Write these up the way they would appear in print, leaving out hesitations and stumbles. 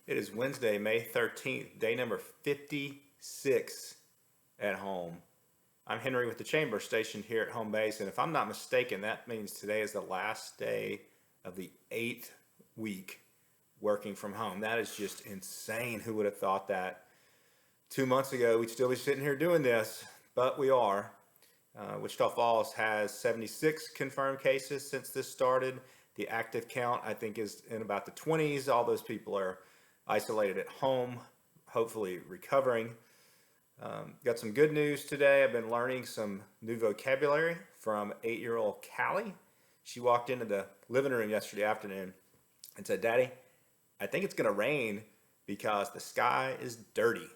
It is Wednesday, May 13th, day number 56 at home. I'm Henry with the Chamber stationed here at home base, and if I'm not mistaken, that means today is the last day of the 8th week working from home. That is just insane. Who would have thought that 2 months ago we'd still be sitting here doing this, but we are. Wichita Falls has 76 confirmed cases since this started. The active count, I think, is in about the 20s. All those people are isolated at home, hopefully recovering. Got some good news today. I've been learning some new vocabulary from 8-year-old Callie. She walked into the living room yesterday afternoon and said, "Daddy, I think it's going to rain because the sky is dirty."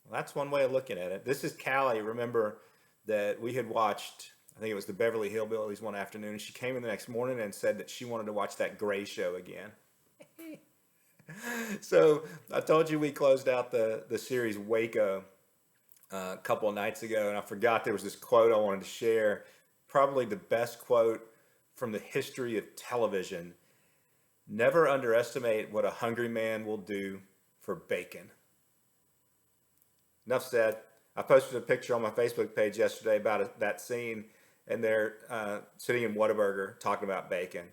Well, that's one way of looking at it. This is Callie. Remember that we had watched, I think it was the Beverly Hillbillies one afternoon, and she came in the next morning and said that she wanted to watch that Gray show again. So I told you we closed out the series Waco a couple of nights ago, and I forgot there was this quote I wanted to share. Probably the best quote from the history of television. Never underestimate what a hungry man will do for bacon. Enough said. I posted a picture on my Facebook page yesterday about that scene, and they're sitting in Whataburger talking about bacon.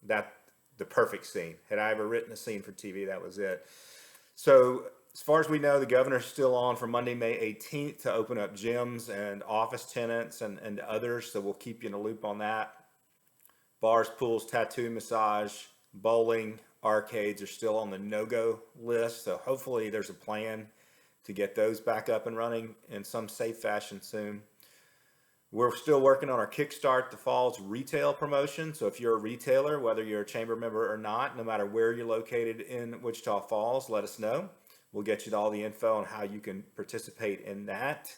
That the perfect scene. Had I ever written a scene for TV, that was it. So as far as we know, the governor's still on for Monday, May 18th to open up gyms and office tenants and others. So we'll keep you in a loop on that. Bars, pools, tattoo, massage, bowling, arcades are still on the no-go list. So hopefully there's a plan to get those back up and running in some safe fashion soon. We're still working on our Kickstart the Falls retail promotion. So if you're a retailer, whether you're a chamber member or not, no matter where you're located in Wichita Falls, let us know. We'll get you all the info on how you can participate in that.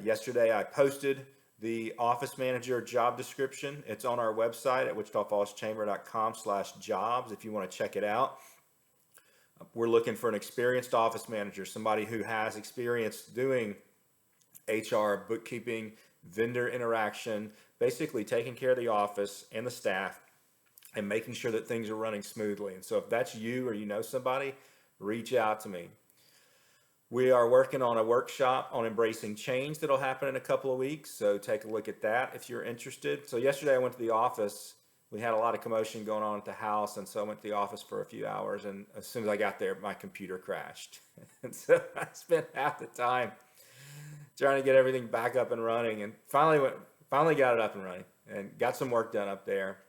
Yesterday, I posted the office manager job description. It's on our website at wichitafallschamber.com/jobs if you want to check it out. We're looking for an experienced office manager, somebody who has experience doing HR, bookkeeping, vendor interaction, basically taking care of the office and the staff and making sure that things are running smoothly. And so if that's you or you know somebody, reach out to me. We are working on a workshop on embracing change that'll happen in a couple of weeks. So take a look at that if you're interested. So yesterday I went to the office. We had a lot of commotion going on at the house, and so I went to the office for a few hours, and as soon as I got there, my computer crashed. And so I spent half the time trying to get everything back up and running, and finally got it up and running and got some work done up there.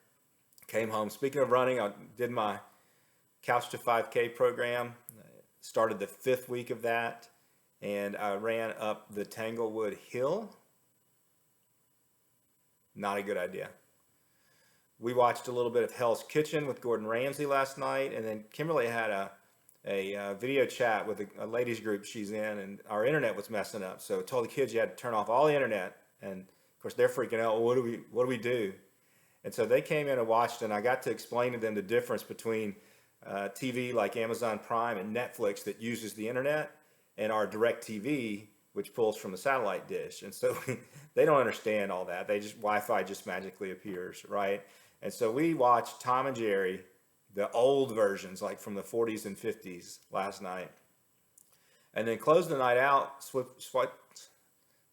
Came home. Speaking of running, I did my Couch to 5K program, started the 5th week of that, and I ran up the Tanglewood Hill. Not a good idea. We watched a little bit of Hell's Kitchen with Gordon Ramsay last night, and then Kimberly had a video chat with a ladies group she's in, and our internet was messing up. So I told the kids you had to turn off all the internet, and of course they're freaking out. Well, what do we do? And so they came in and watched, and I got to explain to them the difference between TV like Amazon Prime and Netflix that uses the internet, and our direct TV, which pulls from the satellite dish. And so they don't understand all that. Wi-Fi just magically appears, right? And so we watched Tom and Jerry, the old versions, like from the 40s and 50s last night. And then closed the night out,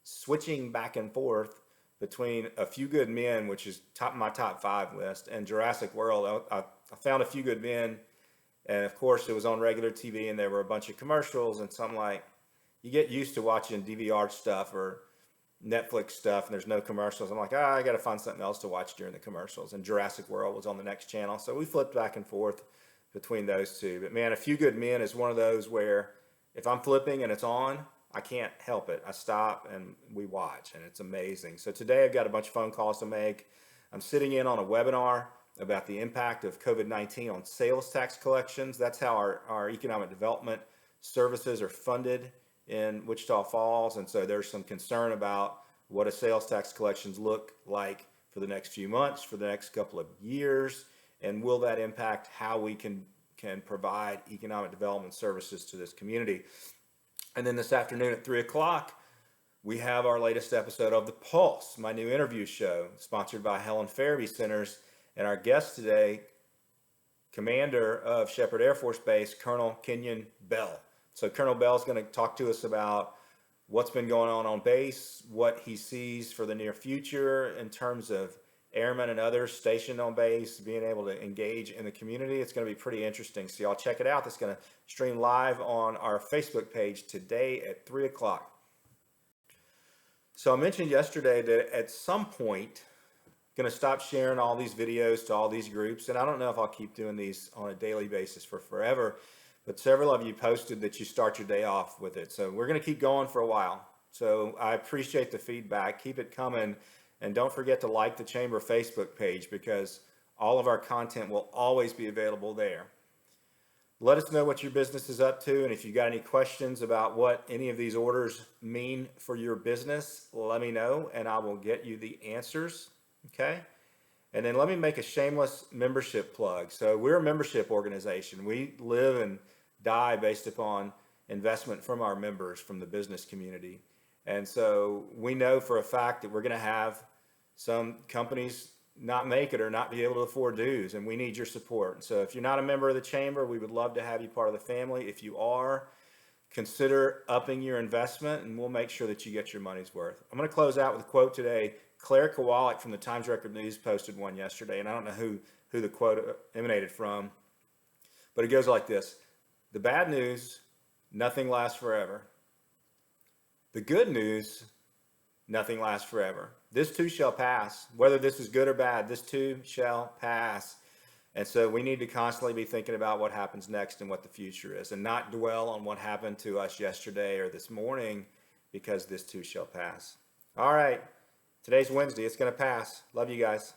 switching back and forth between A Few Good Men, which is my top 5 list, and Jurassic World. I found A Few Good Men, and of course it was on regular TV, and there were a bunch of commercials, and so I'm like, you get used to watching DVR stuff or Netflix stuff and there's no commercials. I'm like, I got to find something else to watch during the commercials. And Jurassic World was on the next channel. So we flipped back and forth between those two. But man, A Few Good Men is one of those where if I'm flipping and it's on, I can't help it. I stop and we watch, and it's amazing. So today I've got a bunch of phone calls to make. I'm sitting in on a webinar about the impact of COVID-19 on sales tax collections. That's how our economic development services are funded in Wichita Falls, and so there's some concern about what a sales tax collections look like for the next few months, for the next couple of years, and will that impact how we can provide economic development services to this community. And then this afternoon at 3 o'clock, we have our latest episode of The Pulse, my new interview show, sponsored by Helen Farabee Centers, and our guest today commander of Shepherd Air Force Base, Colonel Kenyon Bell. So Colonel Bell is going to talk to us about what's been going on base, what he sees for the near future in terms of airmen and others stationed on base, being able to engage in the community. It's going to be pretty interesting. So y'all check it out. It's going to stream live on our Facebook page today at 3 o'clock. So I mentioned yesterday that at some point, I'm going to stop sharing all these videos to all these groups. And I don't know if I'll keep doing these on a daily basis for forever, but several of you posted that you start your day off with it. So we're going to keep going for a while. So I appreciate the feedback. Keep it coming. And don't forget to like the Chamber Facebook page, because all of our content will always be available there. Let us know what your business is up to, and if you've got any questions about what any of these orders mean for your business, let me know and I will get you the answers, okay? And then let me make a shameless membership plug. So we're a membership organization. We live and die based upon investment from our members, from the business community. And so we know for a fact that we're going to have some companies not make it or not be able to afford dues, and we need your support. So if you're not a member of the Chamber, we would love to have you part of the family. If you are, consider upping your investment, and we'll make sure that you get your money's worth. I'm going to close out with a quote today. Claire Kowalik from the Times Record News posted one yesterday, and I don't know who the quote emanated from, but it goes like this. The bad news, nothing lasts forever. The good news, nothing lasts forever. This too shall pass. Whether this is good or bad, this too shall pass. And so we need to constantly be thinking about what happens next and what the future is, and not dwell on what happened to us yesterday or this morning, because this too shall pass. All right. Today's Wednesday. It's going to pass. Love you guys.